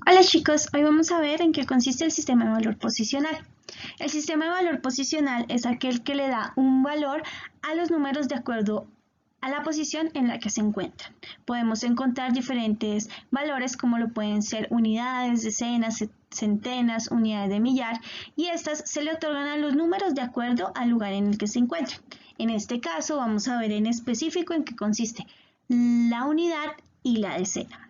Hola chicos, hoy vamos a ver en qué consiste el sistema de valor posicional. El sistema de valor posicional es aquel que le da un valor a los números de acuerdo a la posición en la que se encuentran. Podemos encontrar diferentes valores como lo pueden ser unidades, decenas, centenas, unidades de millar, y estas se le otorgan a los números de acuerdo al lugar en el que se encuentran. En este caso vamos a ver en específico en qué consiste la unidad y la decena.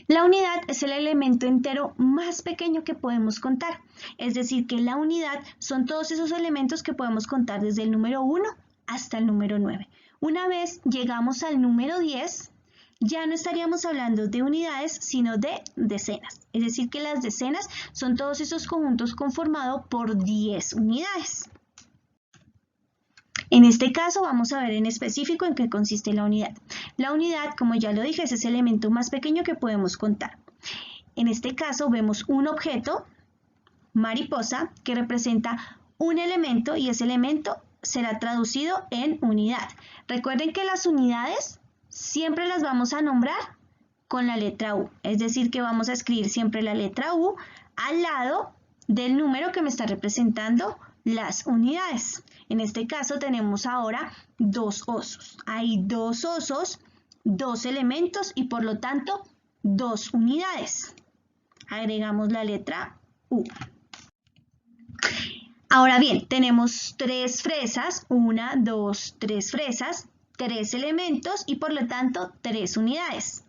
La unidad es el elemento entero más pequeño que podemos contar, es decir, que la unidad son todos esos elementos que podemos contar desde el número 1 hasta el número 9. Una vez llegamos al número 10, ya no estaríamos hablando de unidades, sino de decenas, es decir, que las decenas son todos esos conjuntos conformados por 10 unidades. En este caso vamos a ver en específico en qué consiste la unidad. La unidad, como ya lo dije, es ese elemento más pequeño que podemos contar. En este caso vemos un objeto, mariposa, que representa un elemento y ese elemento será traducido en unidad. Recuerden que las unidades siempre las vamos a nombrar con la letra U, es decir, que vamos a escribir siempre la letra U al lado del número que me está representando las unidades. En este caso tenemos ahora dos osos. Hay dos osos, dos elementos y por lo tanto dos unidades. Agregamos la letra U. Ahora bien, tenemos tres fresas, 1, 2, 3 fresas, 3 elementos y por lo tanto 3 unidades.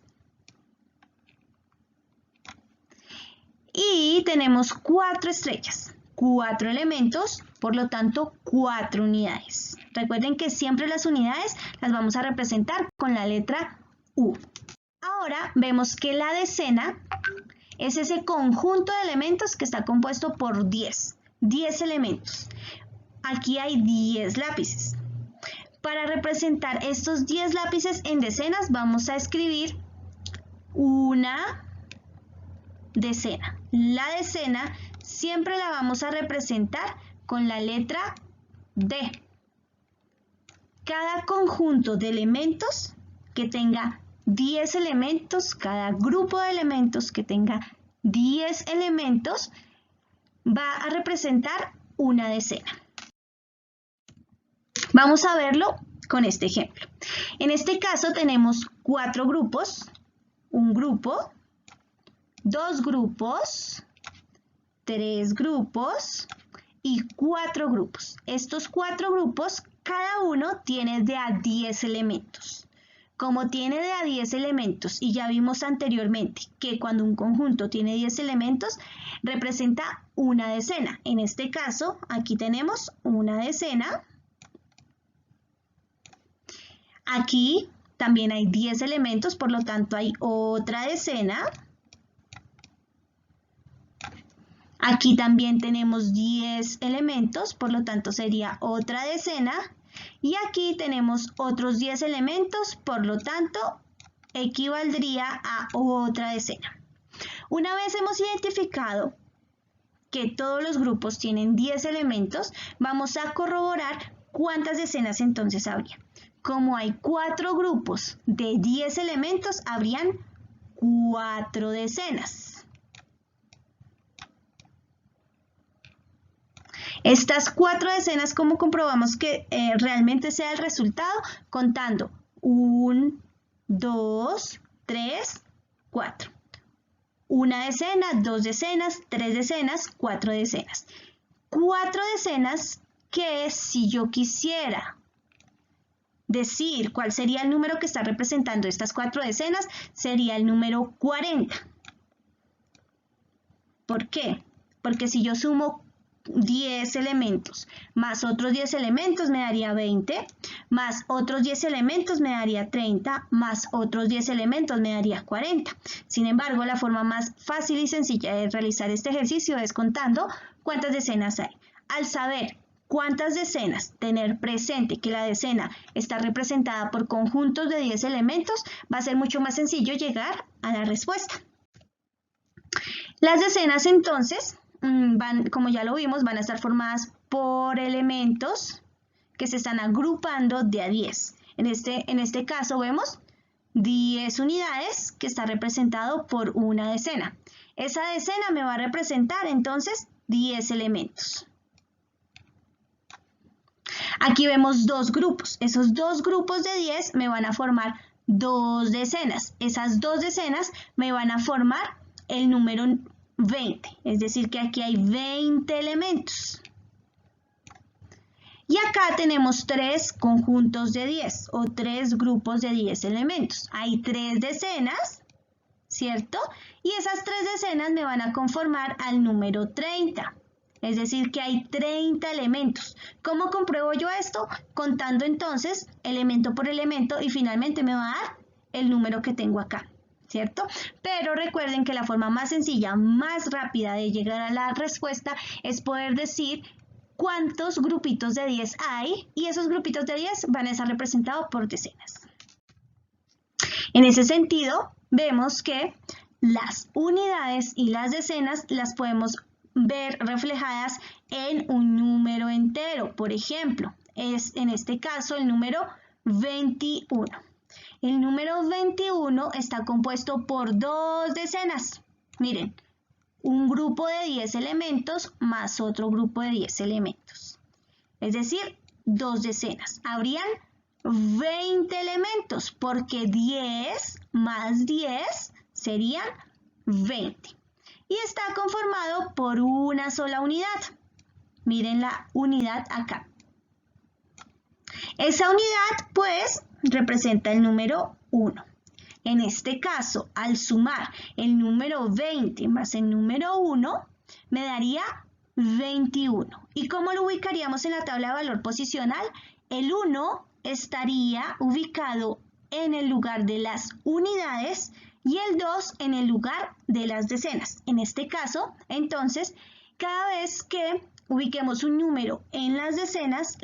Y tenemos 4 estrellas, 4 elementos, por lo tanto 4 unidades. Recuerden que siempre las unidades las vamos a representar con la letra U. Ahora vemos que la decena es ese conjunto de elementos que está compuesto por 10 elementos. Aquí hay 10 lápices. Para representar estos 10 lápices en decenas vamos a escribir una decena. La decena siempre la vamos a representar con la letra D. Cada conjunto de elementos que tenga 10 elementos, cada grupo de elementos que tenga 10 elementos, va a representar una decena. Vamos a verlo con este ejemplo. En este caso tenemos 4 grupos, un grupo, 2 grupos, 3 grupos y 4 grupos. Estos 4 grupos, cada uno tiene de a 10 elementos. Como tiene de a 10 elementos, y ya vimos anteriormente que cuando un conjunto tiene 10 elementos, representa una decena. En este caso, aquí tenemos una decena. Aquí también hay 10 elementos, por lo tanto hay otra decena. Aquí también tenemos 10 elementos, por lo tanto sería otra decena. Y aquí tenemos otros 10 elementos, por lo tanto equivaldría a otra decena. Una vez hemos identificado que todos los grupos tienen 10 elementos, vamos a corroborar cuántas decenas entonces habría. Como hay 4 grupos de 10 elementos, habrían 4 decenas. Estas 4 decenas, ¿cómo comprobamos que realmente sea el resultado? Contando 1, 2, 3, 4. Una decena, 2 decenas, 3 decenas, 4 decenas. 4 decenas que si yo quisiera decir cuál sería el número que está representando estas 4 decenas, sería el número 40. ¿Por qué? Porque si yo sumo 10 elementos más otros 10 elementos me daría 20, más otros 10 elementos me daría 30, más otros 10 elementos me daría 40. Sin embargo, la forma más fácil y sencilla de realizar este ejercicio es contando cuántas decenas hay. Al saber cuántas decenas, tener presente que la decena está representada por conjuntos de 10 elementos, va a ser mucho más sencillo llegar a la respuesta. Las decenas entonces como ya lo vimos, van a estar formadas por elementos que se están agrupando de a 10. En este caso vemos 10 unidades, que está representado por una decena. Esa decena me va a representar entonces 10 elementos. Aquí vemos dos grupos. Esos dos grupos de 10 me van a formar dos decenas. Esas dos decenas me van a formar el número 20. Es decir, que aquí hay 20 elementos. Y acá tenemos tres conjuntos de 10 o tres grupos de 10 elementos. Hay tres decenas, ¿cierto? Y esas tres decenas me van a conformar al número 30. Es decir, que hay 30 elementos. ¿Cómo compruebo yo esto? Contando entonces elemento por elemento y finalmente me va a dar el número que tengo acá, ¿cierto? Pero recuerden que la forma más sencilla, más rápida de llegar a la respuesta es poder decir cuántos grupitos de 10 hay y esos grupitos de 10 van a estar representados por decenas. En ese sentido, vemos que las unidades y las decenas las podemos ver reflejadas en un número entero. Por ejemplo, es en este caso el número 21. El número 21 está compuesto por dos decenas. Miren, un grupo de 10 elementos más otro grupo de 10 elementos. Es decir, dos decenas. Habrían 20 elementos porque 10 más 10 serían 20. Y está conformado por una sola unidad. Miren la unidad acá. Esa unidad, pues, representa el número 1. En este caso, al sumar el número 20 más el número 1, me daría 21. ¿Y cómo lo ubicaríamos en la tabla de valor posicional? El 1 estaría ubicado en el lugar de las unidades y el 2 en el lugar de las decenas. En este caso, entonces, cada vez que ubiquemos un número en las decenas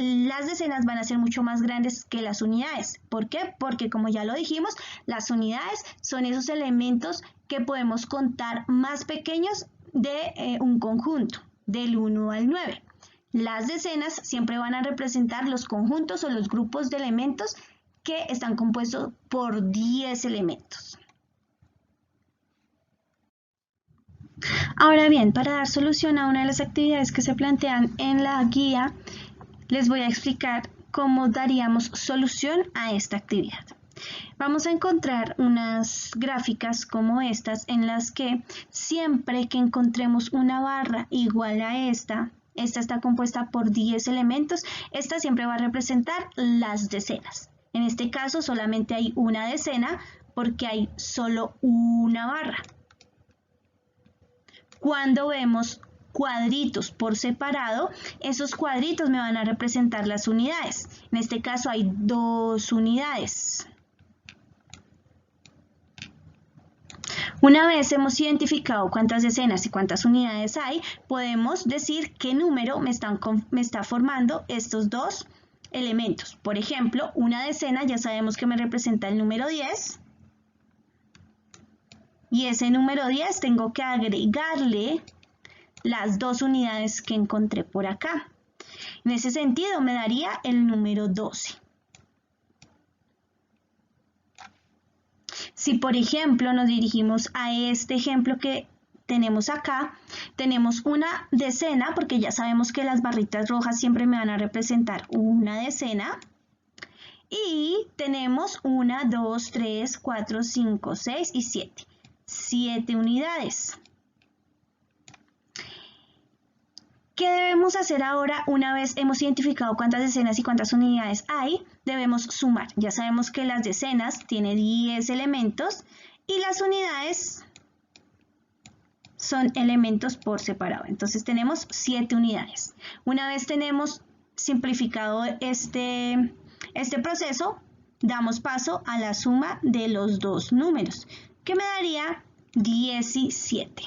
van a ser mucho más grandes que las unidades. ¿Por qué? Porque como ya lo dijimos, las unidades son esos elementos que podemos contar más pequeños de un conjunto, del 1 al 9. Las decenas siempre van a representar los conjuntos o los grupos de elementos que están compuestos por 10 elementos. Ahora bien, para dar solución a una de las actividades que se plantean en la guía, les voy a explicar cómo daríamos solución a esta actividad. Vamos a encontrar unas gráficas como estas en las que siempre que encontremos una barra igual a esta está compuesta por 10 elementos, esta siempre va a representar las decenas. En este caso solamente hay una decena porque hay solo una barra. Cuando vemos cuadritos por separado, esos cuadritos me van a representar las unidades. En este caso hay 2 unidades. Una vez hemos identificado cuántas decenas y cuántas unidades hay, podemos decir qué número me está formando estos dos elementos. Por ejemplo, una decena ya sabemos que me representa el número 10. Y ese número 10 tengo que agregarle las 2 unidades que encontré por acá. En ese sentido me daría el número 12. Si por ejemplo nos dirigimos a este ejemplo que tenemos acá, tenemos una decena, porque ya sabemos que las barritas rojas siempre me van a representar una decena. Y tenemos 1, 2, 3, 4, 5, 6 y 7. 7 unidades. ¿Qué debemos hacer ahora una vez hemos identificado cuántas decenas y cuántas unidades hay? Debemos sumar. Ya sabemos que las decenas tienen 10 elementos y las unidades son elementos por separado. Entonces tenemos 7 unidades. Una vez tenemos simplificado este proceso, damos paso a la suma de los dos números, que me daría 17.